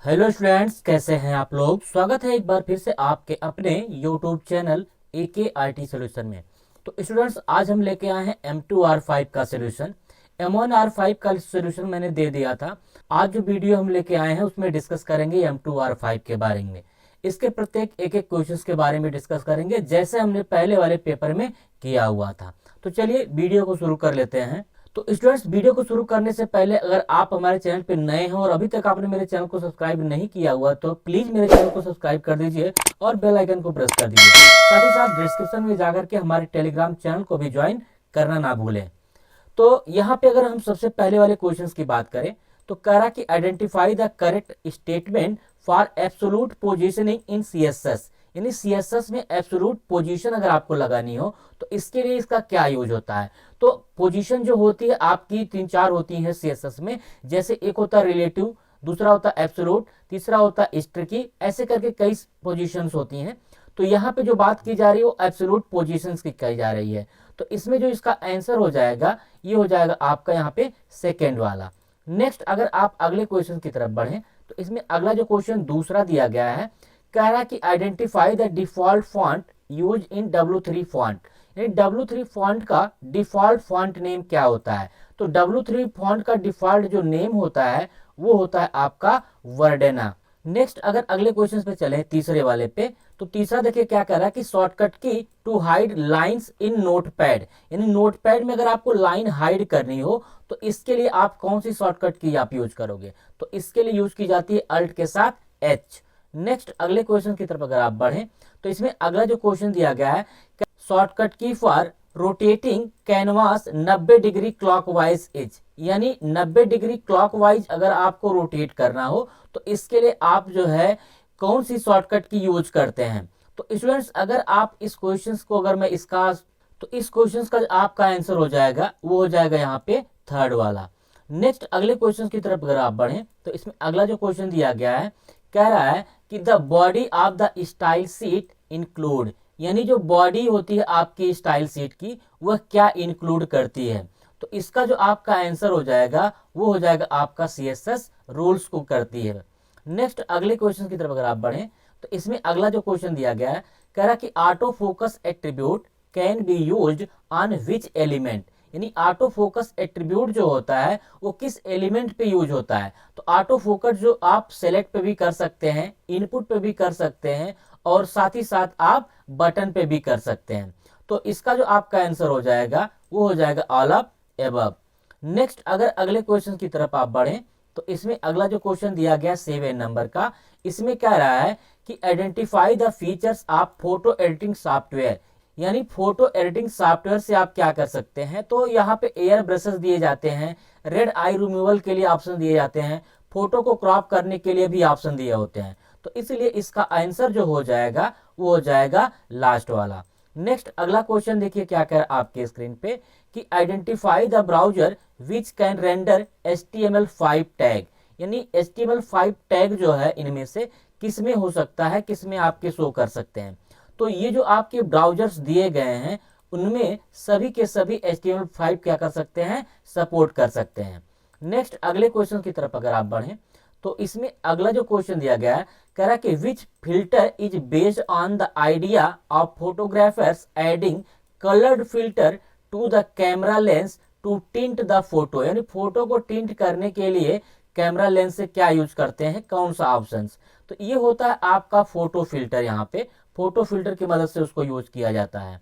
Hello students, कैसे हैं आप लोग। स्वागत है एक बार फिर से आपके अपने यूट्यूब चैनल AKRT सोल्यूशन में। तो स्टूडेंट्स, आज हम लेके आए हैं M2R5 का सोल्यूशन। M1R5 का सोल्यूशन मैंने दे दिया था। आज जो वीडियो हम लेके आए हैं उसमें डिस्कस करेंगे M2R5 के बारे में। इसके प्रत्येक एक एक क्वेश्चंस के बारे में डिस्कस करेंगे, जैसे हमने पहले वाले पेपर में किया हुआ था। तो चलिए वीडियो को शुरू कर लेते हैं। तो स्टूडेंट्स, वीडियो को शुरू करने से पहले अगर आप हमारे चैनल पे नए हैं और अभी तक आपने मेरे चैनल को सब्सक्राइब नहीं किया हुआ तो प्लीज मेरे चैनल को सब्सक्राइब कर दीजिए और बेल आइकन को प्रेस कर दीजिए। साथ ही साथ डिस्क्रिप्शन में जाकर के हमारे टेलीग्राम चैनल को भी ज्वाइन करना ना भूलें। तो यहाँ पे अगर हम सबसे पहले वाले क्वेश्चन की बात करें तो कह रहा कि identify the correct statement for absolute positioning in CSS। यानी CSS में एब्सोल्यूट पोजीशन अगर आपको लगानी हो तो इसके लिए इसका क्या यूज होता है। तो पोजीशन जो होती है आपकी तीन चार होती है CSS में। जैसे एक होता है रिलेटिव, दूसरा होता है एब्सोल्यूट, तीसरा होता है स्ट्रिकी, ऐसे करके कई पोजीशंस होती हैं। तो यहाँ पे जो बात की जा रही है वो एब्सोल्यूट पोजीशंस की कही जा रही है। तो इसमें जो इसका आंसर हो जाएगा ये हो जाएगा आपका यहाँ पे सेकेंड वाला। नेक्स्ट अगर आप अगले क्वेश्चन की तरफ बढ़ें तो इसमें अगला जो क्वेश्चन दूसरा दिया गया है, कह रहा है कि identify the default font use in W3 font. यानी W3 फॉन्ट का डिफॉल्ट फॉन्ट नेम क्या होता है। तो W3 फॉन्ट का डिफॉल्ट जो नेम होता है वो होता है आपका वर्डेना। नेक्स्ट अगर अगले क्वेश्चन पे चले तीसरे वाले पे, तो तीसरा देखिए क्या कह रहा है कि shortcut key to hide lines in Notepad. यानी नोटपैड में अगर आपको लाइन हाइड करनी हो तो इसके लिए आप कौन सी शॉर्टकट की आप यूज करोगे। तो इसके लिए यूज की जाती है अल्ट के साथ H। नेक्स्ट अगले क्वेश्चन की तरफ अगर आप बढ़ें तो इसमें अगला जो क्वेश्चन दिया गया है, शॉर्टकट की for rotating canvas 90 degree clockwise is. यानी 90 डिग्री क्लॉकवाइज अगर आपको रोटेट करना हो तो इसके लिए आप जो है कौन सी शॉर्टकट की यूज करते हैं। तो स्टूडेंट्स, अगर आप इस क्वेश्चन को अगर मैं इसका तो इस क्वेश्चन का आपका आंसर हो जाएगा वो हो जाएगा यहाँ पे थर्ड वाला। नेक्स्ट अगले क्वेश्चन की तरफ अगर आप बढ़ें तो इसमें अगला जो क्वेश्चन दिया गया है, कह रहा है कि the body of the style sheet include. यानी जो बॉडी होती है आपकी स्टाइल शीट की वह क्या इंक्लूड करती है। तो इसका जो आपका आंसर हो जाएगा वो हो जाएगा आपका CSS रूल्स को करती है। नेक्स्ट अगले क्वेश्चन की तरफ अगर आप बढ़ें तो इसमें अगला जो क्वेश्चन दिया गया है, कह रहा कि auto focus attribute can be used on which element. यानी ऑटो फोकस एट्रीब्यूट जो होता है वो किस एलिमेंट पे यूज होता है। तो ऑटो फोकस जो आप सेलेक्ट पे भी कर सकते हैं, इनपुट पे भी कर सकते हैं और साथ ही साथ आप बटन पे भी कर सकते हैं। तो इसका जो आपका आंसर हो जाएगा वो हो जाएगा ऑल ऑफ एबव। नेक्स्ट अगर अगले क्वेश्चन की तरफ आप बढ़ें तो इसमें अगला जो क्वेश्चन दिया गया 7 नंबर का, इसमें क्या रहा है कि identify the features of photo editing software. यानी फोटो एडिटिंग सॉफ्टवेयर से आप क्या कर सकते हैं। तो यहाँ पे एयर ब्रशेस दिए जाते हैं, रेड आई रिमूवल के लिए ऑप्शन दिए जाते हैं, फोटो को क्रॉप करने के लिए भी ऑप्शन दिए होते हैं। तो इसलिए इसका आंसर जो हो जाएगा वो हो जाएगा लास्ट वाला। नेक्स्ट अगला क्वेश्चन देखिए क्या कह रहा है आपके स्क्रीन पे कि identify the browser which can render HTML5 tag. यानी HTML5 टैग जो है इनमें से किस में हो सकता है, किस में आपके शो कर सकते हैं। तो ये जो आपके ब्राउजर्स दिए गए हैं उनमें सभी के सभी HTML5 क्या कर सकते हैं, सपोर्ट कर सकते हैं। नेक्स्ट अगले क्वेश्चन की तरफ अगर आप बढ़ें तो इसमें अगला जो क्वेश्चन दिया गया है, कह रहा है कि which filter is based on the idea of photographers adding coloured filter to the camera lens to tint the photo. यानी फोटो को टिंट करने के लिए कैमरा लेंस से क्या यूज करते हैं, कौन सा ऑप्शन। तो ये होता है आपका फोटो फिल्टर। यहाँ पे फोटो फिल्टर की मदद से उसको यूज किया जाता है।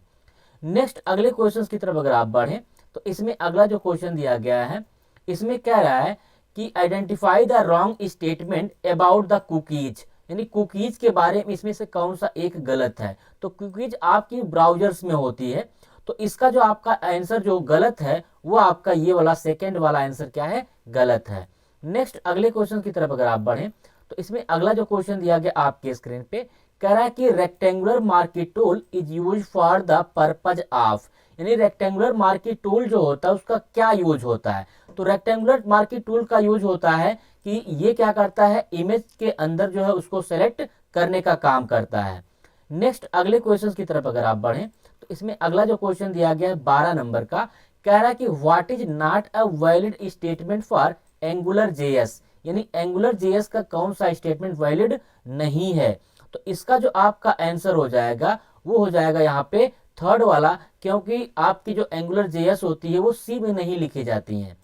नेक्स्ट अगले क्वेश्चन की तरफ अगर आप बढ़ें तो इसमें अगला जो क्वेश्चन दिया गया है, इसमें कह रहा है कि identify the wrong statement about the cookies. यानी कुकीज के बारे में इसमें से कौन सा एक गलत है। तो कुकीज आपकी ब्राउजर्स में होती है। तो इसका जो आपका आंसर जो गलत है वो आपका ये वाला सेकेंड वाला आंसर क्या है, गलत है। नेक्स्ट अगले क्वेश्चन की तरफ अगर आप बढ़ें तो इसमें अगला जो क्वेश्चन दिया गया आपके स्क्रीन पे, कह रहा है कि rectangular market tool is use for the purpose of. यानी रेक्टेंगुलर मार्केट टूल जो होता है उसका क्या यूज होता है। तो रेक्टेंगुलर मार्केट टूल का यूज होता है कि ये क्या करता है, इमेज के अंदर जो है उसको सेलेक्ट करने का काम करता है। नेक्स्ट अगले क्वेश्चन की तरफ अगर आप बढ़ें तो इसमें अगला जो क्वेश्चन दिया गया है 12 नंबर का, कह रहा है कि what is not a valid statement for angular JS। यानी एंगुलर जेएस का कौन सा स्टेटमेंट वैलिड नहीं है। तो इसका जो आपका आंसर हो जाएगा वो हो जाएगा यहाँ पे थर्ड वाला, क्योंकि आपकी जो एंगुलर जेएस होती है वो सी में नहीं लिखी जाती हैं।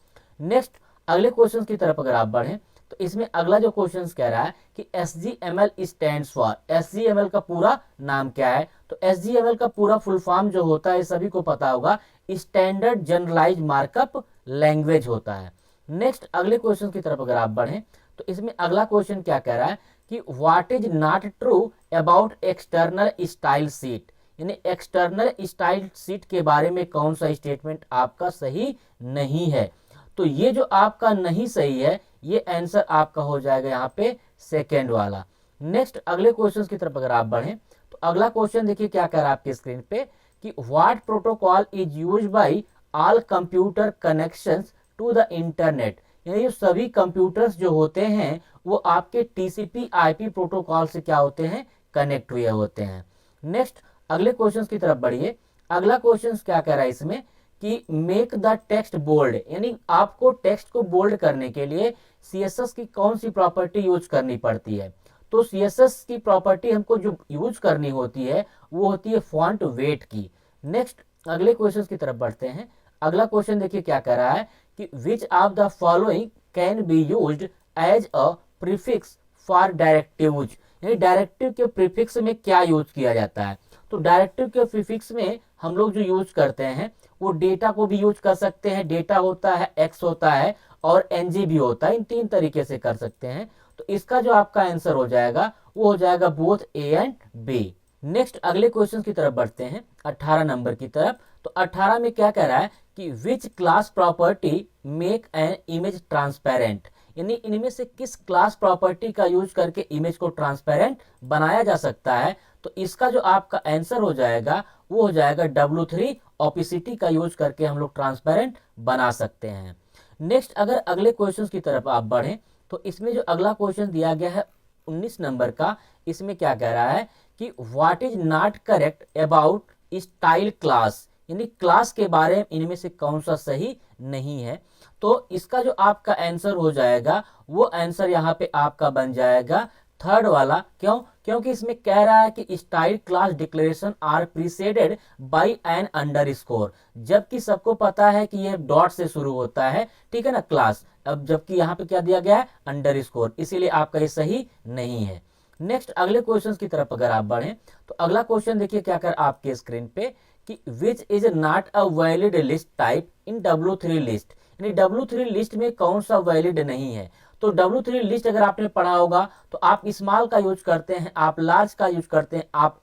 नेक्स्ट अगले क्वेश्चन की तरफ अगर आप बढ़ें तो इसमें अगला जो क्वेश्चन कह रहा है कि SGML स्टैंड्स फॉर, SGML का पूरा नाम क्या है? तो SGML का पूरा फुल फॉर्म जो होता है सभी को पता होगा, स्टैंडर्ड जनरलाइज मार्कअप लैंग्वेज होता है। नेक्स्ट अगले क्वेश्चन की तरफ अगर आप बढ़ें तो इसमें अगला क्वेश्चन क्या कह रहा है कि what is not true about external style sheet, यानी एक्सटर्नल स्टाइल शीट के बारे में कौन सा स्टेटमेंट आपका सही नहीं है। तो ये जो आपका नहीं सही है ये आंसर आपका हो जाएगा यहाँ पे सेकेंड वाला। नेक्स्ट अगले क्वेश्चन की तरफ अगर आप बढ़ें तो अगला क्वेश्चन देखिए क्या कह रहा है आपके स्क्रीन पे कि what protocol is use by all computer connections to the internet, यानी ये सभी कंप्यूटर्स जो होते हैं वो आपके TCP IP प्रोटोकॉल से क्या होते हैं, कनेक्ट हुए होते हैं। नेक्स्ट अगले क्वेश्चन की तरफ बढ़िए। अगला क्वेश्चन क्या कह रहा है इसमें कि मेक द टेक्स्ट बोल्ड, यानी आपको टेक्स्ट को बोल्ड करने के लिए CSS की कौन सी प्रॉपर्टी यूज करनी पड़ती है। तो CSS की प्रॉपर्टी हमको जो यूज करनी होती है वो होती है फॉन्ट वेट की। नेक्स्ट अगले क्वेश्चन की तरफ बढ़ते हैं। अगला क्वेश्चन देखिए क्या कह रहा है कि which of the following can be used as a prefix for directives, यानी डायरेक्टिव के प्रीफिक्स में क्या यूज किया जाता है। तो डायरेक्टिव के प्रीफिक्स में हम लोग जो यूज करते हैं वो डेटा को भी यूज कर सकते हैं, डेटा होता है, एक्स होता है और NG भी होता है, इन तीन तरीके से कर सकते हैं। तो इसका जो आपका आंसर हो जाएगा वो हो जाएगा both A and B। Next अगले क्वेश्चन की तरफ बढ़ते हैं 18 नंबर की तरफ। तो 18 में क्या कह रहा है कि which class property make an image transparent, यानी इनमें से किस क्लास प्रॉपर्टी का यूज करके इमेज को ट्रांसपेरेंट बनाया जा सकता है। तो इसका जो आपका आंसर हो जाएगा वो हो जाएगा W3 ओपेसिटी का यूज करके हम लोग ट्रांसपेरेंट बना सकते हैं। नेक्स्ट अगर अगले क्वेश्चन की तरफ आप बढ़ें तो इसमें जो अगला क्वेश्चन दिया गया है 19 नंबर का, इसमें क्या कह रहा है कि what is not correct about style class, यानी क्लास के बारे में इनमें से कौन सा सही नहीं है। तो इसका जो आपका आंसर हो जाएगा वो आंसर यहाँ पे आपका बन जाएगा थर्ड वाला। क्यों? क्योंकि इसमें कह रहा है कि style class declaration are preceded by an underscore, जबकि सबको पता है कि ये डॉट से शुरू होता है, ठीक है ना, क्लास। अब जबकि यहाँ पे क्या दिया गया है, अंडरस्कोर, इसीलिए आपका ये सही नहीं है। नेक्स्ट अगले क्वेश्चन की तरफ अगर आप बढ़ें तो अगला क्वेश्चन देखिए क्या कर आपके स्क्रीन पे कि which is not a valid list type in W3 list, यानी W3 लिस्ट में कौन सा वैलिड नहीं है। तो W3 लिस्ट अगर आपने पढ़ा होगा तो आप स्मॉल का यूज करते हैं, आप लार्ज का यूज करते हैं, आप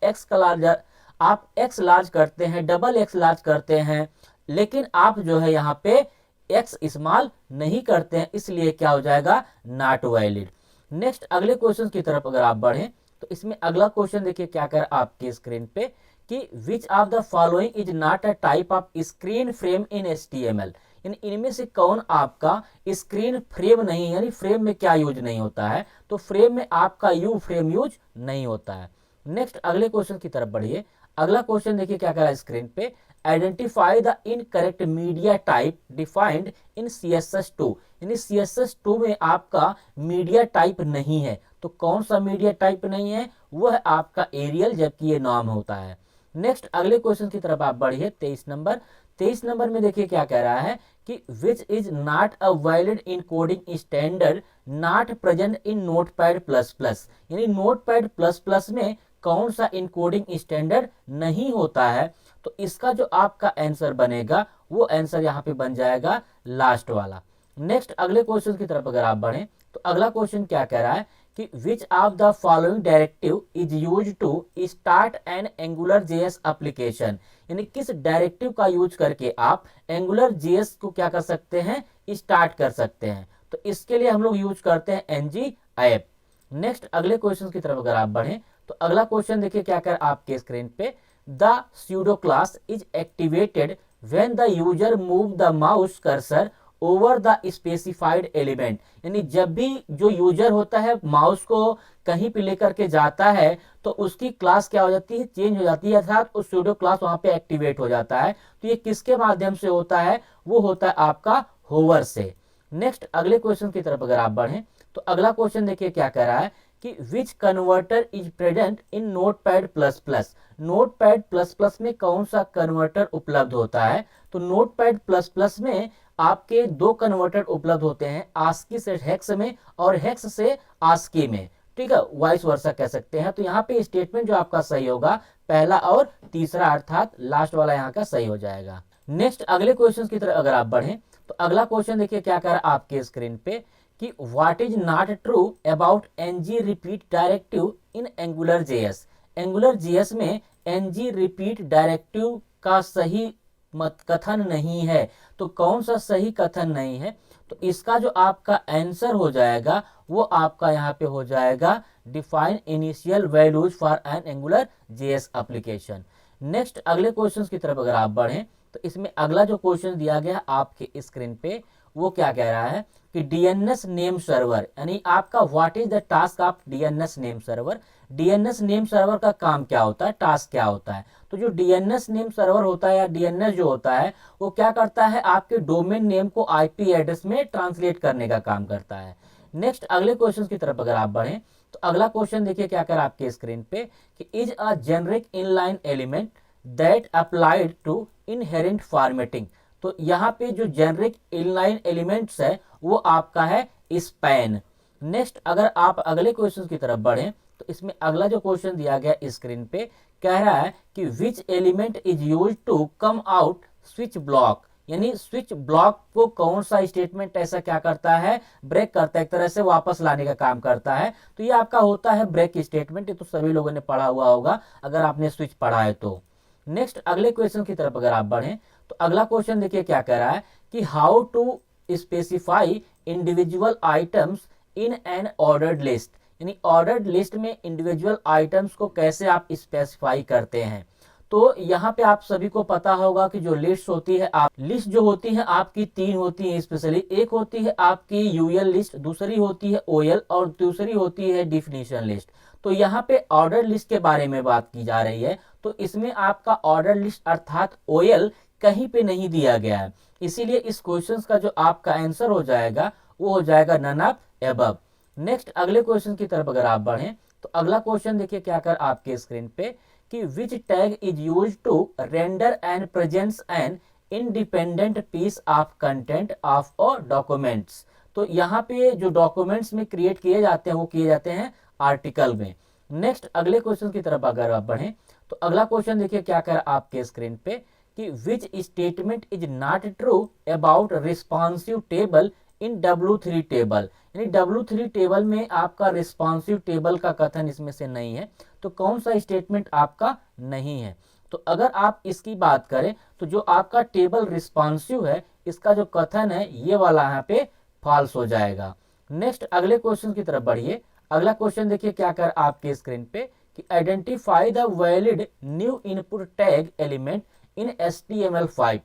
एक्स लार्ज करते हैं, डबल एक्स लार्ज करते हैं, लेकिन आप जो है यहाँ पे एक्स स्मॉल नहीं करते हैं, इसलिए क्या हो जाएगा, नॉट वैलिड। नेक्स्ट अगले क्वेश्चन की तरफ अगर आप बढ़ें तो इसमें अगला क्वेश्चन देखिए क्या कर आपके स्क्रीन पे कि which of the following is not a type of screen frame in HTML, यानी इनमें से कौन आपका स्क्रीन फ्रेम नहीं, यानी फ्रेम में क्या यूज नहीं होता है। तो फ्रेम में आपका यू फ्रेम यूज नहीं होता है। नेक्स्ट अगले क्वेश्चन की तरफ बढ़िए। अगला क्वेश्चन देखिए क्या करा स्क्रीन पे, identify the incorrect media type defined in CSS2, यानी CSS2 में आपका मीडिया टाइप नहीं है। तो कौन सा मीडिया टाइप नहीं है, वो है आपका एरियल, जबकि ये नाम होता है। नेक्स्ट अगले क्वेश्चन की तरफ आप बढ़िए 23 नंबर में देखिए क्या कह रहा है कि which is not a valid encoding standard not present in notepad plus plus, यानी नोटपैड प्लस प्लस में कौन सा इनकोडिंग स्टैंडर्ड नहीं होता है। तो इसका जो आपका आंसर बनेगा वो आंसर यहाँ पे बन जाएगा लास्ट वाला। नेक्स्ट अगले क्वेश्चन की तरफ अगर आप बढ़ें तो अगला क्वेश्चन क्या कह रहा है कि which of the following directive is use to start an Angular JS application, यानी किस डायरेक्टिव का यूज करके आप एंगुलर JS को क्या कर सकते हैं, स्टार्ट कर सकते हैं। तो इसके लिए हम लोग यूज करते हैं ng ऐप। नेक्स्ट अगले क्वेश्चन की तरफ अगर आप बढ़ें तो अगला क्वेश्चन देखिए क्या कर आपके स्क्रीन पे, the pseudo class is activated when the user move the mouse cursor over the specified element, यानी जब भी जो यूजर होता है माउस को कहीं पे लेकर के जाता है तो उसकी क्लास क्या हो जाती है, चेंज हो जाती है, अर्थात उस स्यूडो क्लास वहां पे एक्टिवेट हो जाता है। तो ये किसके माध्यम से होता है, वो होता है आपका होवर से। नेक्स्ट अगले क्वेश्चन की तरफ अगर आप बढ़ें तो अगला क्वेश्चन देखिए क्या कह रहा है कि which converter is present in notepad plus plus. Notepad plus plus में कौन सा कन्वर्टर उपलब्ध होता है? तो नोटपैड प्लस प्लस में आपके दो कन्वर्टर उपलब्ध होते हैं, आस्की से हेक्स में और हेक्स से आस्की में, ठीक है, वाइस वर्सा कह सकते हैं। तो यहाँ पे स्टेटमेंट जो आपका सही होगा पहला और तीसरा, अर्थात लास्ट वाला यहाँ का सही हो जाएगा। नेक्स्ट अगले क्वेश्चन की तरफ अगर आप बढ़ें तो अगला क्वेश्चन देखिए क्या कह रहा है आपके स्क्रीन पे कि what is not true about NG repeat directive in Angular JS. Angular JS में एनजी रिपीट डायरेक्टिव का सही मत कथन नहीं है। तो कौन सा सही कथन नहीं है? तो इसका जो आपका आंसर हो जाएगा वो आपका यहाँ पे हो जाएगा define initial values for an angular JS application. Next अगले क्वेश्चन की तरफ अगर आप बढ़ें तो इसमें अगला जो क्वेश्चन दिया गया आपके स्क्रीन पे वो क्या कह रहा है कि डीएनएस नेम सर्वर, यानी आपका what is the task of DNS name server. DNS name server का काम क्या होता है, टास्क क्या होता है? तो जो डीएनएस नेम सर्वर होता है या डीएनएस जो होता है वो क्या करता है, आपके डोमेन नेम को आईपी एड्रेस में ट्रांसलेट करने का काम करता है। नेक्स्ट अगले क्वेश्चन की तरफ अगर आप बढ़ें तो अगला क्वेश्चन देखिए क्या कर आपके स्क्रीन पे कि is a generic inline element that applied to inherent formatting. तो यहाँ पे जो जेनरिक इनलाइन एलिमेंट्स है वो आपका है स्पैन। नेक्स्ट अगर आप अगले क्वेश्चन की तरफ बढ़ें तो इसमें अगला जो क्वेश्चन दिया गया स्क्रीन पे कह रहा है कि which element is used to come out switch block, यानी स्विच ब्लॉक को कौन सा स्टेटमेंट ऐसा क्या करता है, ब्रेक करता है, एक तरह से वापस लाने का काम करता है। तो ये आपका होता है ब्रेक स्टेटमेंट। ये तो सभी लोगों ने पढ़ा हुआ होगा अगर आपने स्विच पढ़ा है तो। नेक्स्ट अगले क्वेश्चन की तरफ अगर आप बढ़ें तो अगला क्वेश्चन देखिए क्या कह रहा है कि how to specify individual items in an ordered list, यानी ऑर्डर्ड लिस्ट में इंडिविजुअल आइटम्स को कैसे आप स्पेसिफाई करते हैं। तो यहाँ पे आप सभी को पता होगा कि जो लिस्ट होती है, आप लिस्ट जो होती है आपकी तीन होती है स्पेशली। एक होती है आपकी यूएल लिस्ट, दूसरी होती है ओएल और दूसरी होती है डिफिनीशन लिस्ट। तो यहाँ पे ऑर्डर लिस्ट के बारे में बात की जा रही है। तो इसमें आपका ऑर्डर लिस्ट अर्थात ओएल कहीं पे नहीं दिया गया है, इसीलिए इस क्वेश्चन का जो आपका आंसर हो जाएगा वो हो जाएगा नन ऑफ एबव। नेक्स्ट अगले क्वेश्चन की तरफ अगर आप बढ़ें तो अगला क्वेश्चन देखिए क्या कर आपके स्क्रीन पे कि which tag is used to render and presents an independent piece of content of a documents. तो यहाँ पे जो डॉक्यूमेंट्स में क्रिएट किए जाते हैं वो किए जाते हैं आर्टिकल में। नेक्स्ट अगले क्वेश्चन की तरफ अगर आप बढ़ें तो अगला क्वेश्चन देखिए क्या कर आपके स्क्रीन पे कि which statement is not true about responsive table in W3 table, यानी W3 टेबल में आपका रिस्पॉन्सिव टेबल का कथन इसमें से नहीं है। तो कौन सा स्टेटमेंट आपका नहीं है? तो अगर आप इसकी बात करें तो जो आपका टेबल रिस्पॉन्सिव है इसका जो कथन है ये वाला यहाँ पे फॉल्स हो जाएगा। नेक्स्ट अगले क्वेश्चन की तरफ बढ़िए। अगला क्वेश्चन देखिए क्या कर आपके स्क्रीन पे कि identify the valid new input tag element in HTML5।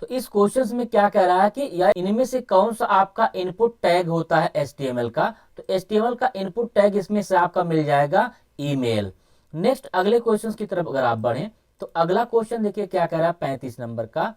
तो इस क्वेश्चन में क्या कह रहा है कि या इनमें से कौन सा आपका इनपुट टैग होता है HTML का। तो HTML का इनपुट टैग इसमें से आपका मिल जाएगा ईमेल। नेक्स्ट अगले क्वेश्चन की तरफ अगर आप बढ़ें तो अगला क्वेश्चन देखिए क्या कह रहा है 35 नंबर का।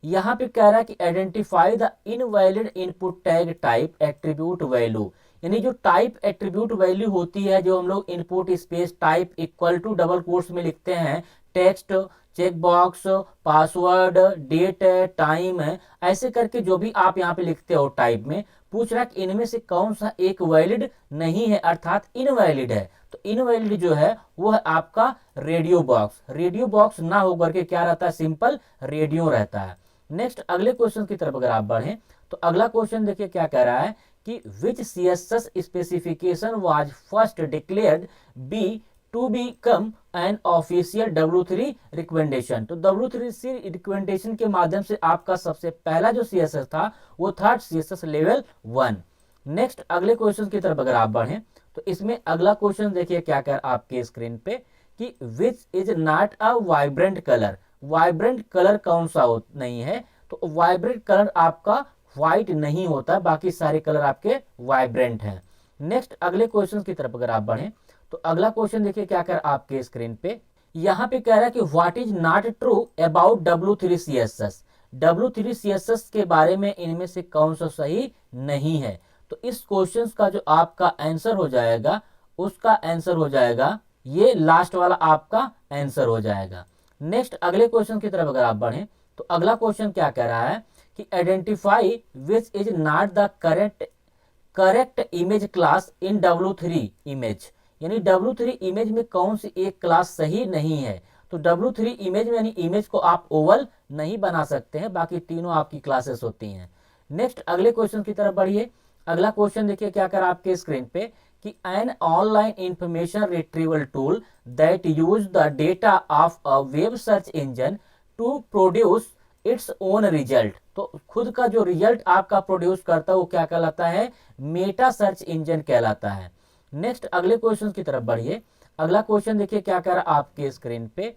यहाँ पे कह रहा है कि identify the invalid input tag type attribute value, यानी जो टाइप एट्रीब्यूट वैल्यू होती है जो हम लोग input space type equal to double quotes में लिखते हैं, text, check box, password, date, time, ऐसे करके जो भी आप यहाँ पे लिखते हो टाइप में, पूछ रहा है कि इनमें से कौन सा एक वैलिड नहीं है अर्थात इनवैलिड है। तो इनवैलिड जो है वो है आपका रेडियो बॉक्स। रेडियो बॉक्स ना होकर के क्या रहता है, सिंपल रेडियो रहता है। नेक्स्ट अगले क्वेश्चन की तरफ अगर आप बढ़ें तो अगला क्वेश्चन देखिए क्या कह रहा है कि विच CSS specification was first declared be to become an official W3 recommendation. तो W3 रिकमेंडेशन के माध्यम से आपका सबसे पहला जो CSS था वो था CSS लेवल 1। नेक्स्ट अगले क्वेश्चन की तरफ अगर आप बढ़ें तो इसमें अगला क्वेश्चन देखिए क्या कर आपके स्क्रीन पे कि which is not a vibrant colour. Vibrant colour कौन सा नहीं है? तो वाइब्रेंट कलर आपका व्हाइट नहीं होता, बाकी सारे कलर आपके वाइब्रेंट हैं। नेक्स्ट अगले क्वेश्चन की तरफ अगर आप बढ़ें तो अगला क्वेश्चन देखिए क्या कर आपके स्क्रीन पे। यहाँ पे कह रहा है कि what is not true about W3 CSS। W3 CSS के बारे में इनमें से कौन सा सही नहीं है? तो इस क्वेश्चन का जो आपका आंसर हो जाएगा, उसका आंसर हो जाएगा ये लास्ट वाला आपका आंसर हो जाएगा। नेक्स्ट अगले क्वेश्चन की तरफ अगर आप बढ़ें तो अगला क्वेश्चन क्या कह रहा है कि identify which is not the correct image class in W3 image, यानी W3 इमेज में कौन सी एक क्लास सही नहीं है। तो W3 इमेज में यानी इमेज को आप ओवल नहीं बना सकते हैं, बाकी तीनों आपकी क्लासेस होती हैं। नेक्स्ट अगले क्वेश्चन की तरफ बढ़िए। अगला क्वेश्चन देखिए क्या कर आपके स्क्रीन पे कि an online information retrieval tool that use the data of a web search engine to produce its own result. तो खुद का जो रिजल्ट आपका प्रोड्यूस करता है वो क्या कहलाता है, मेटा सर्च इंजन कहलाता है। नेक्स्ट अगले क्वेश्चन की तरफ बढ़िए। अगला क्वेश्चन देखिए क्या कह रहा है आपके स्क्रीन पे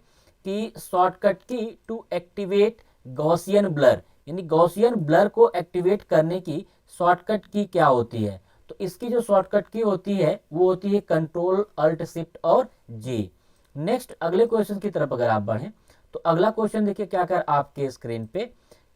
कि shortcut key to activate Gaussian blur, यानी गॉसियन ब्लर को एक्टिवेट करने की शॉर्टकट की क्या होती है। तो इसकी जो शॉर्टकट की होती है वो होती है कंट्रोल अल्ट शिफ्ट और जी। नेक्स्ट अगले क्वेश्चन की तरफ अगर आप बढ़ें तो अगला क्वेश्चन देखिए क्या कर आपके स्क्रीन पे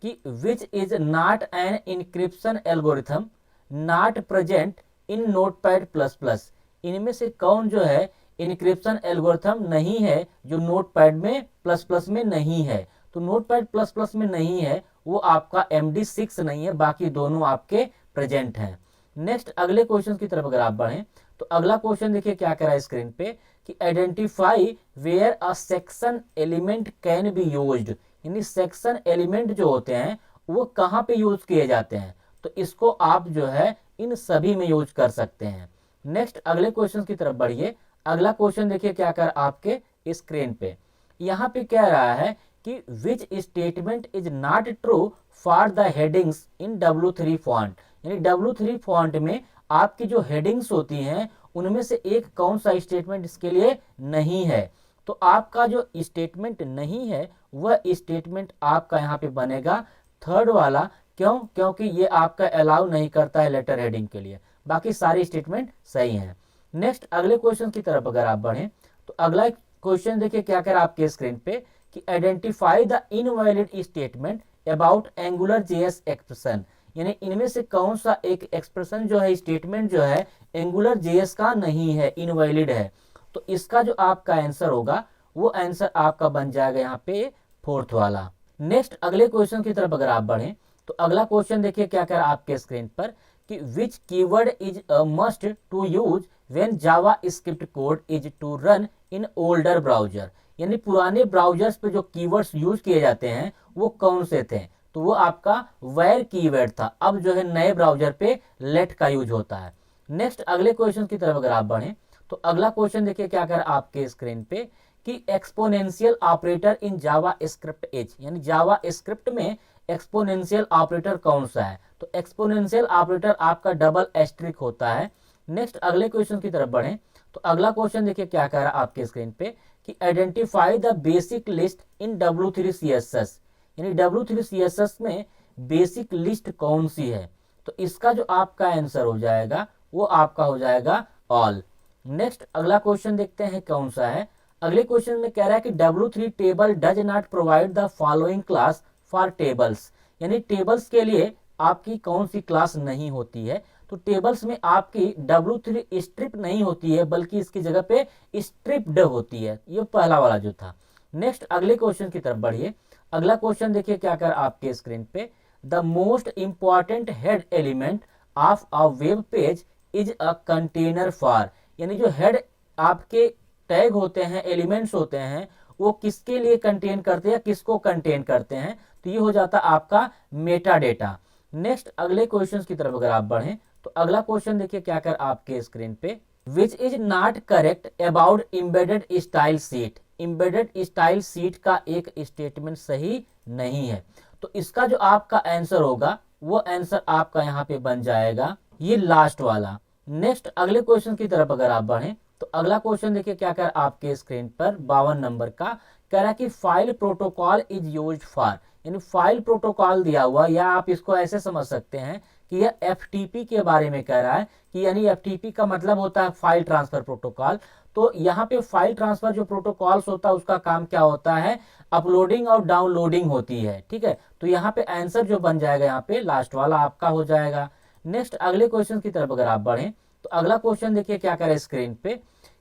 कि which is not an encryption algorithm not present in notepad plus plus. इनमें से कौन जो है इंक्रिप्शन एल्गोरिथम नहीं है जो नोटपैड में प्लस प्लस में नहीं है। तो नोटपैड प्लस प्लस में नहीं है वो आपका MD6 नहीं है, बाकी दोनों आपके प्रेजेंट हैं। नेक्स्ट अगले क्वेश्चन की तरफ अगर आप बढ़ें तो अगला क्वेश्चन देखिए क्या कह रहा है स्क्रीन पे कि identify where a section element can be used, यानी सेक्शन एलिमेंट जो होते हैं वो कहाँ पे यूज किए जाते हैं। तो इसको आप जो है इन सभी में यूज कर सकते हैं। नेक्स्ट अगले क्वेश्चन की तरफ बढ़िए। अगला क्वेश्चन देखिए क्या कर आपके स्क्रीन पे, यहाँ पे कह रहा है कि which statement is not true for the headings in W3 font, यानी W3 फॉन्ट में आपकी जो हेडिंग्स होती हैं उनमें से एक कौन सा स्टेटमेंट इसके लिए नहीं है। तो आपका जो स्टेटमेंट नहीं है वह स्टेटमेंट आपका यहाँ पे बनेगा थर्ड वाला। क्यों, क्योंकि ये आपका अलाउ नहीं करता है लेटर हेडिंग के लिए, बाकी सारे स्टेटमेंट सही हैं। नेक्स्ट अगले क्वेश्चन की तरफ अगर आप बढ़ें तो अगला क्वेश्चन देखिए क्या कर आपके स्क्रीन पे कि identify the invalid statement about angular JS expression, यानी इनमें से कौन सा एक एक्सप्रेशन जो है स्टेटमेंट जो है एंगुलर JS का नहीं है, इनवैलिड है। तो इसका जो आपका आंसर होगा वो आंसर आपका बन जाएगा यहाँ पे फोर्थ वाला। नेक्स्ट अगले क्वेश्चन की तरफ अगर आप बढ़ें तो अगला क्वेश्चन देखिए क्या कर आपके स्क्रीन पर कि which keyword is a must to use when JavaScript code is to run in older browser, यानी पुराने ब्राउजर्स पे जो कीवर्ड्स यूज किए जाते हैं वो कौन से थे। तो वो आपका वेयर कीवर्ड था, अब जो है नए ब्राउजर पे लेट का यूज होता है। नेक्स्ट अगले क्वेश्चन की तरफ अगर आप बढ़ें तो अगला क्वेश्चन देखिए क्या कर आपके स्क्रीन पे कि exponential operator in Java script is, यानी जावा स्क्रिप्ट में एक्सपोनेंशियल ऑपरेटर कौन सा है। तो एक्सपोनेंशियल ऑपरेटर आपका डबल एस्ट्रिक होता है। नेक्स्ट अगले क्वेश्चन की तरफ बढ़ें तो अगला क्वेश्चन देखिए क्या कह रहा है आपके स्क्रीन पे कि identify the basic list in W3 CSS, यानी W3 CSS में बेसिक लिस्ट कौन सी है। तो इसका जो आपका आंसर हो जाएगा वो आपका हो जाएगा ऑल। नेक्स्ट अगला क्वेश्चन देखते हैं कौन सा है। अगले क्वेश्चन में कह रहा है कि W3 table does not provide the following class for tables, यानी टेबल्स के लिए आपकी कौन सी क्लास नहीं होती है। तो टेबल्स में आपकी W3 स्ट्रिप नहीं होती है बल्कि इसकी जगह पे स्ट्रिप्ड होती है, ये पहला वाला जो था। नेक्स्ट अगले क्वेश्चन की तरफ बढ़िए। अगला क्वेश्चन देखिए क्या कर आपके स्क्रीन पे the most important head element of a web page is a container for, यानी जो हेड आपके टैग होते हैं, एलिमेंट्स होते हैं, वो किसके लिए कंटेन करते हैं, किसको कंटेन करते हैं। तो ये हो जाता आपका मेटा डेटा। नेक्स्ट अगले क्वेश्चन की तरफ अगर आप बढ़ें तो अगला क्वेश्चन देखिए क्या कर आपके स्क्रीन पे विच is not correct about embedded style seat, embedded style seat का एक स्टेटमेंट सही नहीं है। तो इसका जो आपका आंसर होगा वो आंसर आपका यहाँ पे बन जाएगा ये लास्ट वाला। नेक्स्ट अगले क्वेश्चन की तरफ अगर आप बढ़ें तो अगला क्वेश्चन देखिए क्या कर आपके स्क्रीन पर 52 नंबर का कह रहा है कि file protocol is used for, यानी फाइल प्रोटोकॉल दिया हुआ, या आप इसको ऐसे समझ सकते हैं कि यह FTP के बारे में कह रहा है कि यानी FTP का मतलब होता है फाइल ट्रांसफर प्रोटोकॉल। तो यहाँ पे फाइल ट्रांसफर जो प्रोटोकॉल्स होता है उसका काम क्या होता है, अपलोडिंग और डाउनलोडिंग होती है। ठीक है, तो यहाँ पे आंसर जो बन जाएगा यहाँ पे लास्ट वाला आपका हो जाएगा। नेक्स्ट अगले क्वेश्चन की तरफ अगर आप बढ़ें तो अगला क्वेश्चन देखिए क्या करें स्क्रीन पे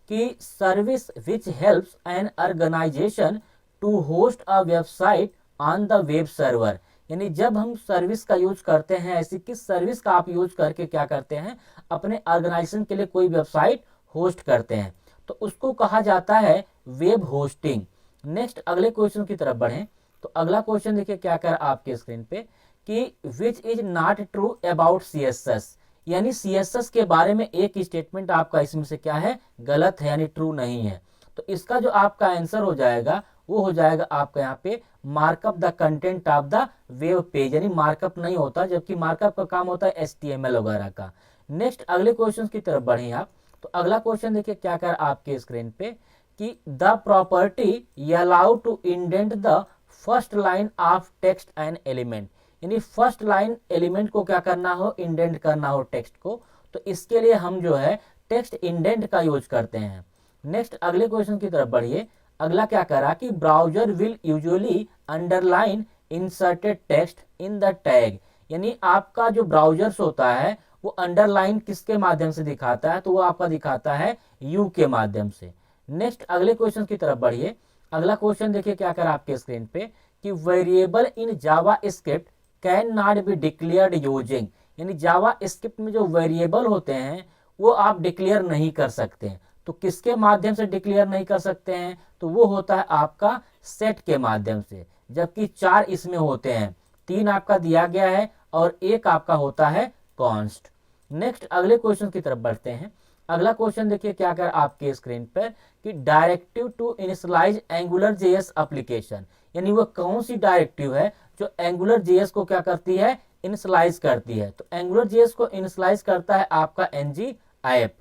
कि service which helps an organisation to host a website on the web server, यानी जब हम सर्विस का यूज करते हैं, ऐसी किस सर्विस का आप यूज करके क्या करते हैं अपने ऑर्गेनाइजेशन के लिए कोई वेबसाइट होस्ट करते हैं, तो उसको कहा जाता है वेब होस्टिंग। नेक्स्ट अगले क्वेश्चन की तरफ बढ़ें तो अगला क्वेश्चन देखिए क्या कर आपके स्क्रीन पे कि which is not true about CSS, यानी सीएसएस के बारे में एक स्टेटमेंट आपका इसमें से क्या है गलत है यानी ट्रू नहीं है। तो इसका जो आपका आंसर हो जाएगा वो हो जाएगा आपका यहाँ पे markup the content of the web page, यानी मार्कअप नहीं होता, जबकि मार्कअप का काम होता है एचटीएमएल वगैरह का। नेक्स्ट अगले क्वेश्चन की तरफ बढ़े आप तो अगला क्वेश्चन देखिए क्या कर आपके स्क्रीन पे कि the property allow to indent the first line of text and element, यानी फर्स्ट लाइन एलिमेंट को क्या करना हो इंडेंट करना हो टेक्स्ट को, तो इसके लिए हम जो है टेक्स्ट इंडेंट का यूज करते हैं। नेक्स्ट अगले क्वेश्चन की तरफ बढ़िए, अगला क्या करा कि browser will usually underline inserted text in the tag, यानी आपका जो ब्राउजर्स होता है वो अंडरलाइन किसके माध्यम से दिखाता है, तो वो आपका दिखाता है यू के माध्यम से। नेक्स्ट अगले क्वेश्चन की तरफ बढ़िए, अगला क्वेश्चन देखिए क्या कर आपके स्क्रीन पे कि variable in JavaScript can not be declared using, यानी जावा स्क्रिप्ट में जो वेरिएबल होते हैं वो आप डिक्लेयर नहीं कर सकते हैं, तो किसके माध्यम से डिक्लेयर नहीं कर सकते हैं, तो वो होता है आपका सेट के माध्यम से, जबकि 4 इसमें होते हैं, 3 आपका दिया गया है और 1 आपका होता है कॉन्स्ट। नेक्स्ट अगले क्वेश्चन की तरफ बढ़ते हैं, अगला क्वेश्चन देखिए क्या कर आपके स्क्रीन पर कि directive to initialise Angular JS application, यानी वो कौन सी डायरेक्टिव है जो एंगुलर जेएस को क्या करती है इनिशियलाइज करती है, तो एंगुलर जेएस को इनिशियलाइज करता है आपका एनजी ऐप।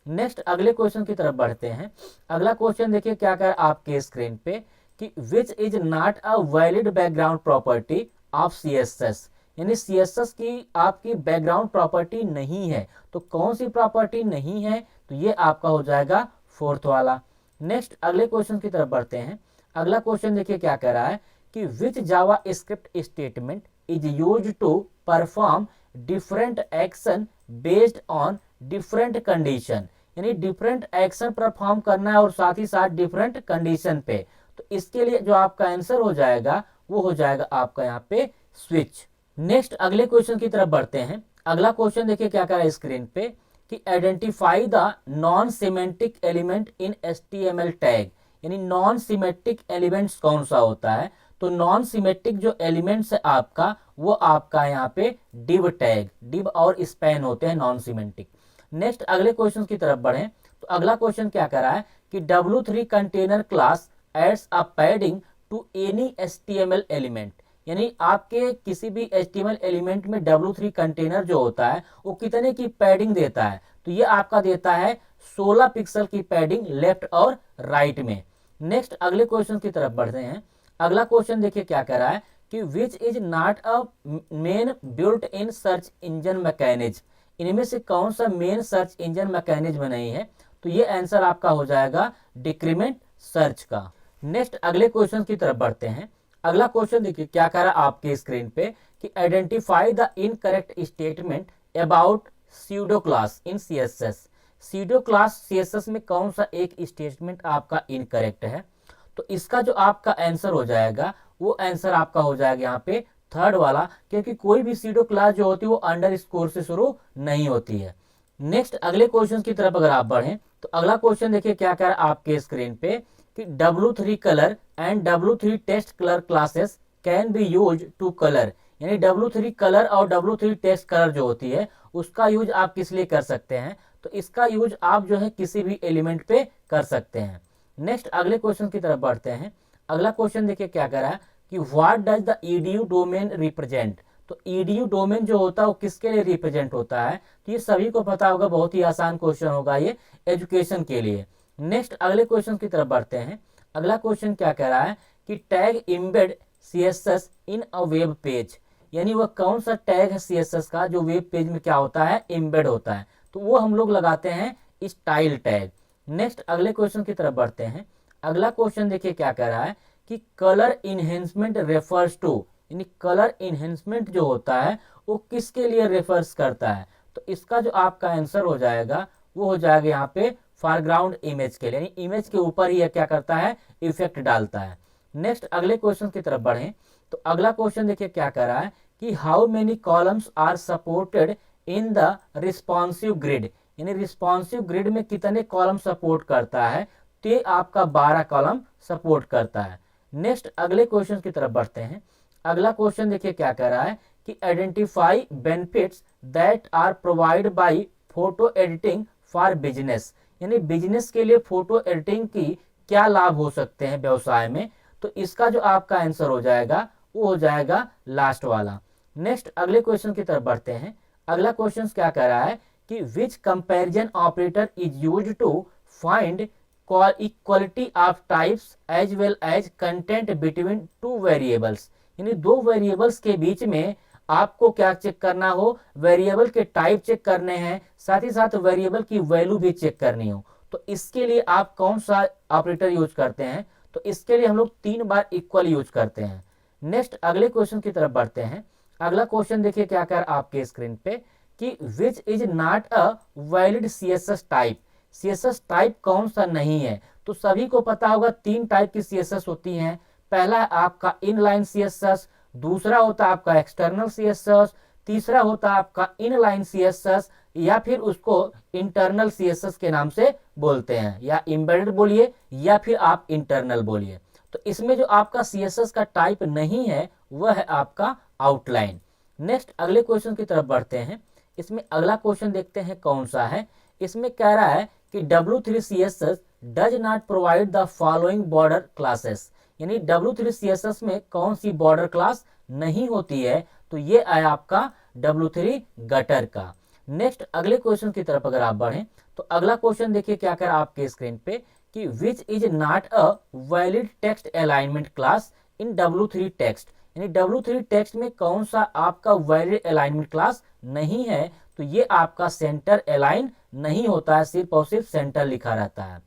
नेक्स्ट अगले क्वेश्चन की तरफ बढ़ते हैं, अगला क्वेश्चन देखिए क्या कर आपके स्क्रीन पे कि which is not a valid background property of CSS, यानी सीएसएस की आपकी बैकग्राउंड प्रॉपर्टी नहीं है, तो कौन सी प्रॉपर्टी नहीं है, तो ये आपका हो जाएगा 4th वाला। नेक्स्ट अगले क्वेश्चन की तरफ बढ़ते हैं, अगला क्वेश्चन देखिए क्या कह रहा है कि which JavaScript statement is used to perform different action based on different condition, यानी डिफरेंट एक्शन परफॉर्म करना है और साथ ही साथ डिफरेंट कंडीशन पे, तो इसके लिए जो आपका आंसर हो जाएगा वो हो जाएगा आपका यहाँ पे स्विच। नेक्स्ट अगले क्वेश्चन की तरफ बढ़ते हैं, अगला क्वेश्चन देखिए क्या कर रहा है स्क्रीन पे कि identify the non symmetric element in HTML tag, यानी नॉन सिमेट्रिक एलिमेंट्स कौन सा होता है, तो नॉन सिमेट्रिक जो एलिमेंट्स है आपका वो आपका यहाँ पे डिव टैग, डिव और स्पैन होते हैं नॉन सिमेट्रिक। नेक्स्ट अगले क्वेश्चन की तरफ बढ़ें तो अगला क्वेश्चन क्या कर रहा है कि W3 container class adds a padding to any HTML element, यानी आपके किसी भी एचटीएमएल एलिमेंट में W3 कंटेनर जो होता है वो कितने की पैडिंग देता है, तो ये आपका देता है 16 पिक्सल की पैडिंग लेफ्ट और राइट में। नेक्स्ट अगले क्वेश्चन की तरफ बढ़ते हैं, अगला क्वेश्चन देखिए क्या कर रहा है कि which is not a main built in search engine mechanism, इनमें से कौन सा मेन सर्च इंजन मैकेनिज्म नहीं है, तो ये आंसर आपका हो जाएगा डिक्रीमेंट सर्च का। नेक्स्ट अगले क्वेश्चन की तरफ बढ़ते हैं, अगला क्वेश्चन देखिए क्या कह रहा है आपके स्क्रीन पे कि identify the incorrect statement about pseudo class in CSS, pseudo class CSS में कौन सा एक स्टेटमेंट आपका इनकरेक्ट है, तो इसका जो आपका आंसर हो जाएगा वो आंसर आपका हो जाएगा यहाँ पे 3rd वाला, क्योंकि कोई भी स्यूडो क्लास जो होती है वो अंडर स्कोर से शुरू नहीं होती है। नेक्स्ट अगले क्वेश्चन की तरफ अगर आप बढ़ें तो अगला क्वेश्चन देखिए क्या कह रहा है आपके स्क्रीन पे कि W3 colour and W3 text colour classes can be use to colour, यानी W3 कलर और W3 टेक्स्ट कलर जो होती है उसका यूज आप किस लिए कर सकते हैं, तो इसका यूज आप जो है किसी भी एलिमेंट पे कर सकते हैं। नेक्स्ट अगले क्वेश्चन की तरफ बढ़ते हैं, अगला क्वेश्चन देखिए क्या कह रहा है कि what does the EDU domain represent, तो ईडीयू डोमेन जो होता है वो किसके लिए रिप्रेजेंट होता है, तो ये सभी को पता होगा, बहुत ही आसान क्वेश्चन होगा ये एजुकेशन के लिए। नेक्स्ट अगले क्वेश्चन की तरफ बढ़ते हैं, अगला क्वेश्चन क्या कह रहा है कि tag embed CSS in a web page, यानी वह कौन सा टैग है सीएसएस का जो वेब पेज में क्या होता है इम्बेड होता है, तो वो हम लोग लगाते हैं स्टाइल टैग। नेक्स्ट अगले क्वेश्चन की तरफ बढ़ते हैं, अगला क्वेश्चन देखिए क्या कह रहा है कि कलर इनहेंसमेंट रेफर्स टू, यानी कलर इनहेंसमेंट जो होता है वो किसके लिए रेफर्स करता है, तो इसका जो आपका आंसर हो जाएगा वो हो जाएगा यहाँ पे फोरग्राउंड इमेज के लिए, यानी इमेज के ऊपर ही क्या करता है, इफेक्ट डालता है। नेक्स्ट अगले क्वेश्चन की तरफ बढ़ें तो अगला क्वेश्चन देखिए क्या कर रहा है कि how many columns are supported in the responsive grid, यानी रिस्पॉन्सिव ग्रिड में कितने कॉलम सपोर्ट करता है, तो ये आपका 12 कॉलम सपोर्ट करता है। नेक्स्ट अगले क्वेश्चन की तरफ बढ़ते हैं। अगला क्वेश्चन देखिए क्या कर रहा है कि identify benefits that are provide by photo editing for business, यानी बिजनेस के लिए फोटो एडिटिंग की क्या लाभ हो सकते हैं व्यवसाय में, तो इसका जो आपका आंसर हो जाएगा वो हो जाएगा लास्ट वाला। नेक्स्ट अगले क्वेश्चन की तरफ बढ़ते हैं। अगला क्वेश्चन क्या कर रहा है कि which comparison operator is used to find equality of types as well as content between two variables, यानी दो वेरिएबल्स के बीच में आपको क्या चेक करना हो, वेरिएबल के टाइप चेक करने हैं, साथ ही साथ वेरिएबल की वैल्यू भी चेक करनी हो, तो इसके लिए आप कौन सा ऑपरेटर यूज करते हैं, तो इसके लिए हम लोग 3 बार इक्वल यूज करते हैं। नेक्स्ट अगले क्वेश्चन की तरफ बढ़ते हैं। अगला क्वेश्चन देखिए क्या कर आपके स्क्रीन पे कि which is not a valid CSS type, CSS type कौन सा नहीं है, तो सभी को पता होगा 3 टाइप की सीएसएस होती हैं। पहला है आपका इनलाइन सीएसएस, दूसरा होता है आपका एक्सटर्नल सीएसएस, तीसरा होता है आपका इनलाइन सीएसएस या फिर उसको इंटरनल सीएसएस के नाम से बोलते हैं, या एम्बेडेड बोलिए या फिर आप इंटरनल बोलिए। तो इसमें जो आपका सीएसएस का टाइप नहीं है वह है आपका आउटलाइन। नेक्स्ट अगले क्वेश्चन की तरफ बढ़ते हैं। इसमें अगला क्वेश्चन देखते हैं कौन सा है। इसमें कह रहा है कि W3 CSS does not provide the following border classes, यानी W3 CSS में कौन सी बॉर्डर क्लास नहीं होती है, तो ये है आपका W3 गटर का। नेक्स्ट अगले क्वेश्चन की तरफ अगर आप बढ़ें तो अगला क्वेश्चन देखिए क्या कर आपके स्क्रीन पे कि which is not a valid text alignment class in W3 text, यानी W3 टेक्स्ट में कौन सा आपका वैलिड अलाइनमेंट क्लास नहीं है, तो ये आपका सेंटर अलाइन नहीं होता है, सिर्फ और सिर्फ सेंटर लिखा रहता है।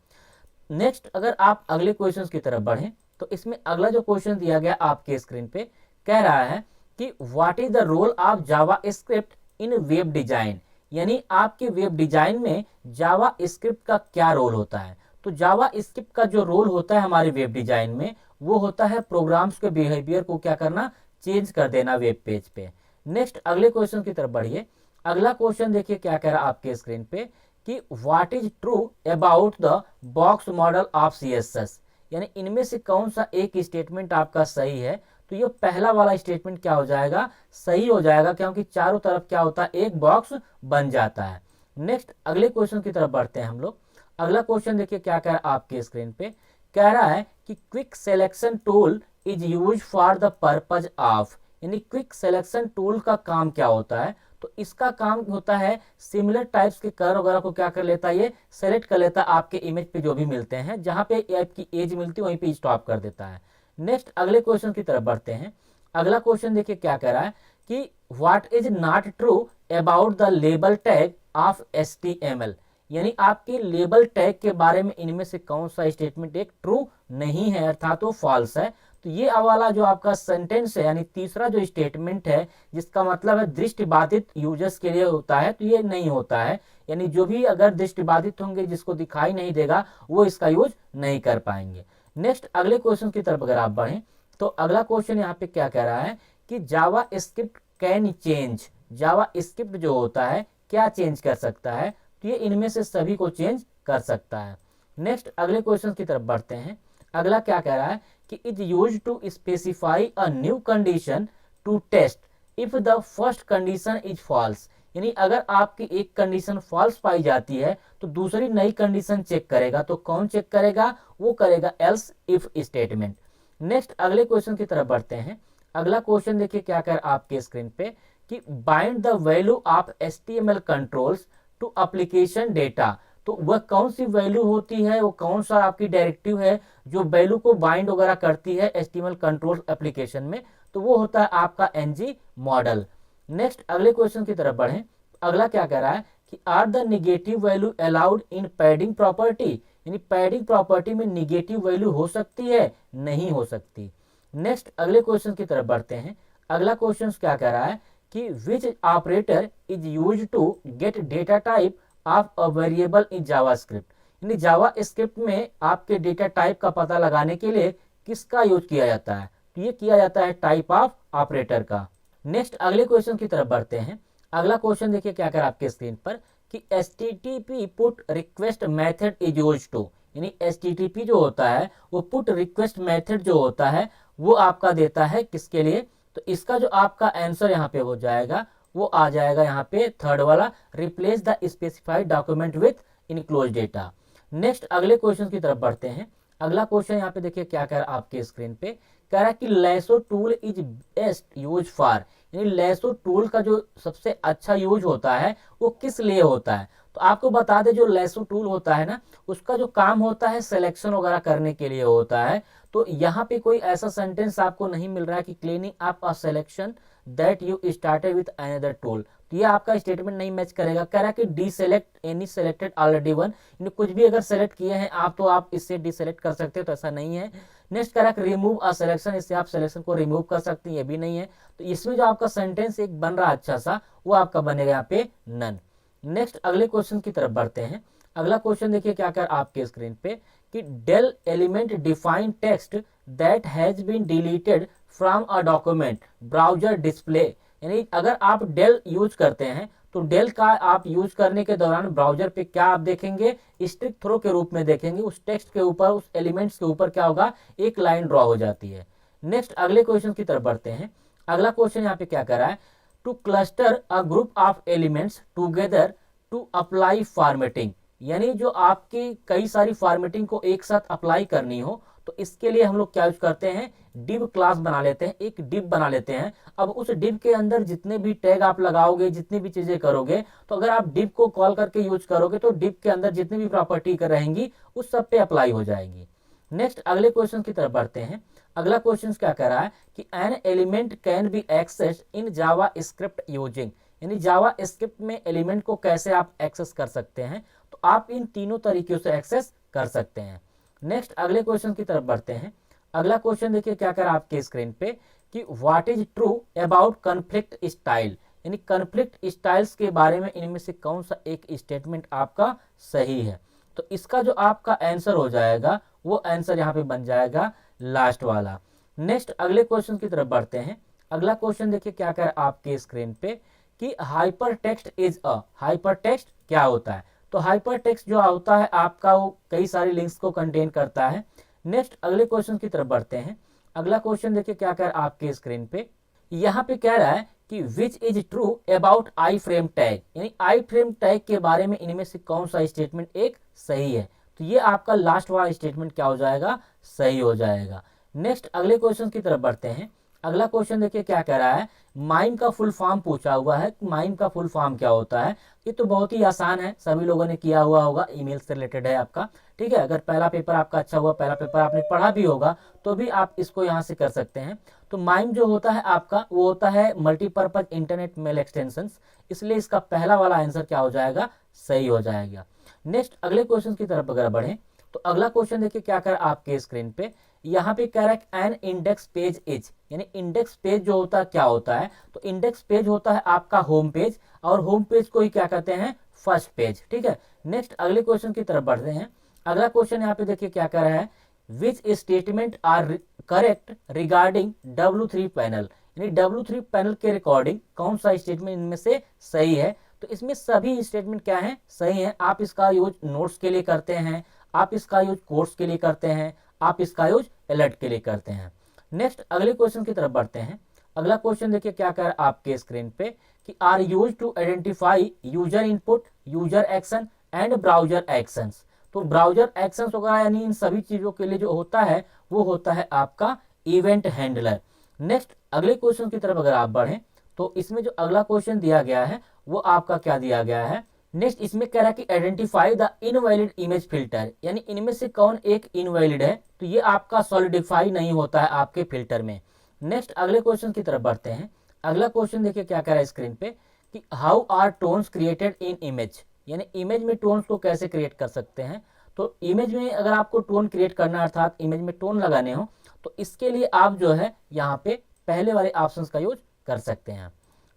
नेक्स्ट अगर आप अगले क्वेश्चन की तरफ बढ़ें तो इसमें अगला जो क्वेश्चन दिया गया आपके स्क्रीन पे कह रहा है कि what is the role of JavaScript in web design, यानी आपके वेब डिजाइन में जावा स्क्रिप्ट का क्या रोल होता है, तो जावा स्क्रिप्ट का जो रोल होता है हमारे वेब डिजाइन में वो होता है प्रोग्राम्स के बिहेवियर को क्या करना, चेंज कर देना वेब पेज पे। नेक्स्ट अगले क्वेश्चन की तरफ बढ़िए। अगला क्वेश्चन देखिए क्या कह रहा है आपके स्क्रीन पे कि what is true about the box model of CSS, यानी इनमें से कौन सा एक स्टेटमेंट आपका सही है, तो ये पहला वाला स्टेटमेंट क्या हो जाएगा, सही हो जाएगा, क्योंकि चारों तरफ क्या होता है, एक बॉक्स बन जाता है। नेक्स्ट अगले क्वेश्चन की तरफ बढ़ते हैं हम लोग। अगला क्वेश्चन देखिए क्या कह रहा है आपके स्क्रीन पे, कह रहा है कि quick selection tool is use for the purpose of, यानी क्विक सिलेक्शन टूल का काम क्या होता है, तो इसका काम होता है सिमिलर टाइप्स के कर्व वगैरह को क्या कर लेता है, ये सेलेक्ट कर लेता है आपके इमेज पे जो भी मिलते हैं, जहां पे आपकी एज मिलती है वहीं पे स्टॉप कर देता है। नेक्स्ट अगले क्वेश्चन की तरफ बढ़ते हैं। अगला क्वेश्चन देखिए क्या कह रहा है कि what is not true about the label tag of HTML, यानी आपके लेबल टैग के बारे में इनमें से कौन सा स्टेटमेंट एक ट्रू नहीं है, अर्थात वो फॉल्स है, तो ये वाला जो आपका सेंटेंस है, यानी तीसरा जो स्टेटमेंट है जिसका मतलब है दृष्टिबाधित यूजर्स के लिए होता है, तो ये नहीं होता है, यानी जो भी अगर दृष्टिबाधित होंगे जिसको दिखाई नहीं देगा वो इसका यूज नहीं कर पाएंगे। नेक्स्ट अगले क्वेश्चन की तरफ अगर आप बढ़ें तो अगला क्वेश्चन यहाँ पे क्या कह रहा है कि JavaScript can change, JavaScript जो होता है क्या चेंज कर सकता है, तो ये इनमें से सभी को चेंज कर सकता है। नेक्स्ट अगले क्वेश्चन की तरफ बढ़ते हैं। अगला क्या कह रहा है कि is use to specify a new condition to test if the first condition is false, यानी अगर आपकी एक कंडीशन फॉल्स पाई जाती है तो दूसरी नई कंडीशन चेक करेगा, तो कौन चेक करेगा, वो करेगा एल्स इफ स्टेटमेंट। नेक्स्ट अगले क्वेश्चन की तरफ बढ़ते हैं। अगला क्वेश्चन देखिए क्या कर आपके स्क्रीन पे कि bind the value of HTML controls to application data, तो वह कौन सी वैल्यू होती है, वो कौन सा आपकी डायरेक्टिव है जो वैल्यू को बाइंड वगैरह करती है HTML कंट्रोल एप्लीकेशन में, तो वो होता है आपका NG मॉडल। नेक्स्ट अगले क्वेश्चन की तरफ बढ़ें। अगला क्या कह रहा है कि are the negative value allowed in padding property, यानी पैडिंग प्रॉपर्टी में निगेटिव वैल्यू हो सकती है, नहीं हो सकती। नेक्स्ट अगले क्वेश्चन की तरफ बढ़ते हैं। अगला क्वेश्चन क्या कह रहा है कि which operator is use to get data type of a variable in JavaScript, यानी जावा स्क्रिप्ट में आपके डेटा टाइप का पता लगाने के लिए किसका यूज किया जाता है, तो ये किया जाता है टाइप ऑफ ऑपरेटर का। नेक्स्ट अगले क्वेश्चन की तरफ बढ़ते हैं। अगला क्वेश्चन देखिए क्या कर आपके स्क्रीन पर कि HTTP put request method is use to, यानी HTTP जो होता है वो पुट रिक्वेस्ट मेथड जो होता है वो आपका देता है किसके लिए, तो इसका जो आपका आंसर यहाँ पे हो जाएगा वो आ जाएगा यहाँ पे थर्ड वाला, replace the specified document with enclose data. Next अगले क्वेश्चन की तरफ बढ़ते हैं। अगला क्वेश्चन यहाँ पे देखिए क्या कह रहा है आपके स्क्रीन पे, कह रहा है कि lasso tool is best use for, यानी लेसो टूल का जो सबसे अच्छा यूज होता है वो किस लिए होता है, तो आपको बता दें जो लेसो टूल होता है ना उसका जो काम होता है सिलेक्शन वगैरह करने के लिए होता है। तो यहाँ पे कोई ऐसा सेंटेंस आपको नहीं मिल रहा है कि cleaning up a selection that you started with another tool, तो ये आपका स्टेटमेंट नहीं मैच करेगा। कह रहा है कि D select any selected already one, कुछ भी अगर सेलेक्ट किए हैं आप तो आप इससे डी सेलेक्ट कर सकते हो, तो ऐसा नहीं है। नेक्स्ट कह रहा है रिमूव अ सिलेक्शन, इससे आप सिलेक्शन को रिमूव कर सकते हैं, ये भी नहीं है। तो इसमें जो आपका सेंटेंस एक बन रहा अच्छा सा वो आपका बनेगा यहाँ पे नन। नेक्स्ट अगले क्वेश्चन की तरफ बढ़ते हैं। अगला क्वेश्चन देखिए क्या कर आपके स्क्रीन पे कि del element define text that has been deleted from a document browser display, यानी अगर आप डेल यूज करते हैं तो डेल का आप यूज करने के दौरान ब्राउजर पे क्या आप देखेंगे, स्ट्रिक थ्रो के रूप में देखेंगे, उस टेक्स्ट के ऊपर उस एलिमेंट्स के ऊपर क्या होगा एक लाइन ड्रॉ हो जाती है। नेक्स्ट अगले क्वेश्चन की तरफ बढ़ते हैं। अगला क्वेश्चन यहाँ पे क्या कर रहा है, to cluster a group of elements together to apply formatting, यानी जो आपकी कई सारी फॉर्मेटिंग को एक साथ अप्लाई करनी हो तो इसके लिए हम लोग क्या यूज करते हैं, डिव क्लास बना लेते हैं, एक डिव बना लेते हैं। अब उस डिव के अंदर जितने भी टैग आप लगाओगे जितनी भी चीजें करोगे, तो अगर आप डिव को कॉल करके यूज करोगे तो डिव के अंदर जितनी भी प्रॉपर्टी रहेंगी उस सब पे अप्लाई हो जाएगी। नेक्स्ट अगले क्वेश्चन की तरफ बढ़ते हैं। अगला क्वेश्चन क्या कह रहा है कि an element can be access in JavaScript using, यानी जावा स्क्रिप्ट में एलिमेंट को कैसे आप एक्सेस कर सकते हैं, तो आप इन तीनों तरीकों से एक्सेस कर सकते हैं। नेक्स्ट अगले क्वेश्चन की तरफ बढ़ते हैं। अगला क्वेश्चन देखिए क्या कर आपके स्क्रीन पे कि what is true about conflict style, यानी कॉन्फ्लिक्ट स्टाइल्स के बारे में इनमें से कौन सा एक स्टेटमेंट आपका सही है, तो इसका जो आपका आंसर हो जाएगा वो आंसर यहाँ पे बन जाएगा लास्ट वाला। नेक्स्ट अगले क्वेश्चन की तरफ बढ़ते हैं। अगला क्वेश्चन देखिए क्या कर आपके स्क्रीन पे कि hyper text is a, hyper text क्या होता है, तो हाइपर टेक्स्ट जो होता है आपका वो कई सारी लिंक्स को कंटेन करता है। नेक्स्ट अगले क्वेश्चन की तरफ बढ़ते हैं। अगला क्वेश्चन देखिए क्या कर आपके स्क्रीन पे, यहाँ पे कह रहा है कि which is true about I frame tag, यानी आई फ्रेम टैग के बारे में इनमें से कौन सा स्टेटमेंट एक सही है, तो ये आपका लास्ट वाला स्टेटमेंट क्या हो जाएगा, सही हो जाएगा। नेक्स्ट अगले क्वेश्चन की तरफ बढ़ते हैं। अगला क्वेश्चन देखिए क्या कह रहा है, माइम का फुल फॉर्म पूछा हुआ है, माइम का फुल फॉर्म क्या होता है, ये तो बहुत ही आसान है, सभी लोगों ने किया हुआ होगा, ईमेल से रिलेटेड है आपका, ठीक है। अगर पहला पेपर आपका अच्छा हुआ, पहला पेपर आपने पढ़ा भी होगा तो भी आप इसको यहाँ से कर सकते हैं। तो माइम जो होता है आपका वो होता है मल्टीपर्पज इंटरनेट मेल एक्सटेंशन, इसलिए इसका पहला वाला आंसर क्या हो जाएगा, सही हो जाएगा। नेक्स्ट अगले क्वेश्चन की तरफ अगर बढ़े तो अगला क्वेश्चन देखिए क्या कर आपके स्क्रीन पे, यहाँ पे कह रहा है एन इंडेक्स पेज इज, यानी इंडेक्स पेज जो होता है क्या होता है, तो इंडेक्स पेज होता है आपका होम पेज, और होम पेज को ही क्या कहते हैं, फर्स्ट पेज, ठीक है। नेक्स्ट अगले क्वेश्चन की तरफ बढ़ते हैं। अगला क्वेश्चन यहाँ पे देखिए क्या कह रहा है, which statement are correct regarding W3 panel, यानी W3 पैनल के रिकॉर्डिंग कौन सा स्टेटमेंट इनमें से सही है, तो इसमें सभी स्टेटमेंट क्या है, सही है। आप इसका यूज नोट्स के लिए करते हैं, आप इसका यूज कोर्स के लिए करते हैं, आप इसका यूज अलर्ट के लिए करते हैं। नेक्स्ट अगले क्वेश्चन की तरफ बढ़ते हैं। अगला क्वेश्चन देखिए क्या कर आपके स्क्रीन पे कि are used to identify user input, user action and browser actions, तो ब्राउजर एक्शंस वगैरह यानी इन सभी चीजों के लिए जो होता है वो होता है आपका इवेंट हैंडलर। नेक्स्ट अगले क्वेश्चन की तरफ अगर आप बढ़ें तो इसमें जो अगला क्वेश्चन दिया गया है वो आपका क्या दिया गया है, नेक्स्ट इसमें कह रहा है कि identify the invalid image filter, यानी इनमें से कौन एक इनवैलिड है, तो ये आपका सॉलिडिफाई नहीं होता है आपके फिल्टर में। नेक्स्ट अगले क्वेश्चन की तरफ बढ़ते हैं। अगला क्वेश्चन देखिए क्या कह रहा है स्क्रीन पे कि how are tones created in image, यानी इमेज में टोन्स को कैसे क्रिएट कर सकते हैं, तो इमेज में अगर आपको टोन क्रिएट करना अर्थात इमेज में टोन लगाने हो तो इसके लिए आप जो है यहाँ पे पहले वाले ऑप्शंस का यूज कर सकते हैं।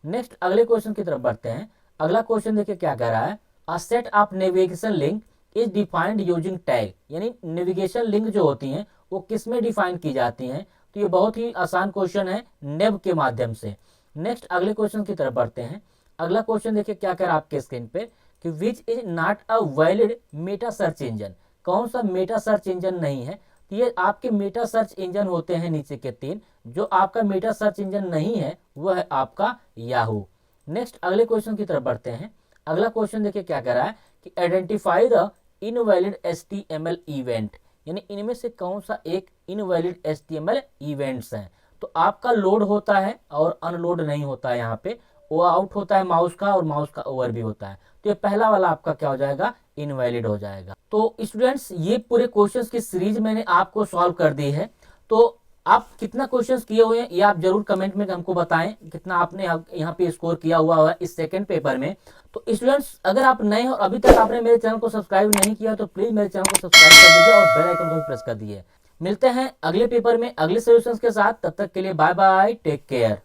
नेक्स्ट अगले क्वेश्चन की तरफ बढ़ते हैं। अगला क्वेश्चन देखिए क्या कह रहा है, a set of navigation link is defined using tag, यानी नेविगेशन लिंक जो होती हैं वो किस में डिफाइन की जाती हैं। तो ये बहुत ही आसान क्वेश्चन है, नेव के माध्यम से। नेक्स्ट अगले क्वेश्चन की तरफ बढ़ते हैं। अगला क्वेश्चन देखिए क्या कह रहा है आपके स्क्रीन पे कि which is not a valid Meta search engine, कौन सा मेटा सर्च इंजन नहीं है। तो ये आपके मेटा सर्च इंजन होते हैं नीचे के 3, जो आपका मेटा सर्च इंजन नहीं है वह है आपका याहू। नेक्स्ट अगले क्वेश्चन की तरफ बढ़ते हैं। अगला क्वेश्चन देखिए क्या कह रहा है कि identify the invalid HTML event, यानी इनमें से कौन सा एक इनवैलिड HTML इवेंट्स हैं। तो आपका लोड होता है और अनलोड नहीं होता है, यहाँ पे वो आउट होता है माउस का और माउस का ओवर भी होता है। तो ये पहला वाला आपका क्या हो जाएगा, इनवैलिड हो जाएगा। तो स्टूडेंट्स ये पूरे क्वेश्चंस की सीरीज मैंने आपको सॉल्व कर दी है। तो आप कितना क्वेश्चंस किए हुए हैं ये आप जरूर कमेंट में हमको बताएं, कितना आपने यहाँ पे स्कोर किया हुआ है इस सेकंड पेपर में। तो स्टूडेंट्स अगर आप नए हो, अभी तक आपने मेरे चैनल को सब्सक्राइब नहीं किया तो प्लीज मेरे चैनल को सब्सक्राइब कर दीजिए और बेल आइकन को भी प्रेस कर दीजिए। मिलते हैं अगले पेपर में अगले सॉल्यूशंस के साथ, तब तक के लिए बाय बाय, टेक केयर।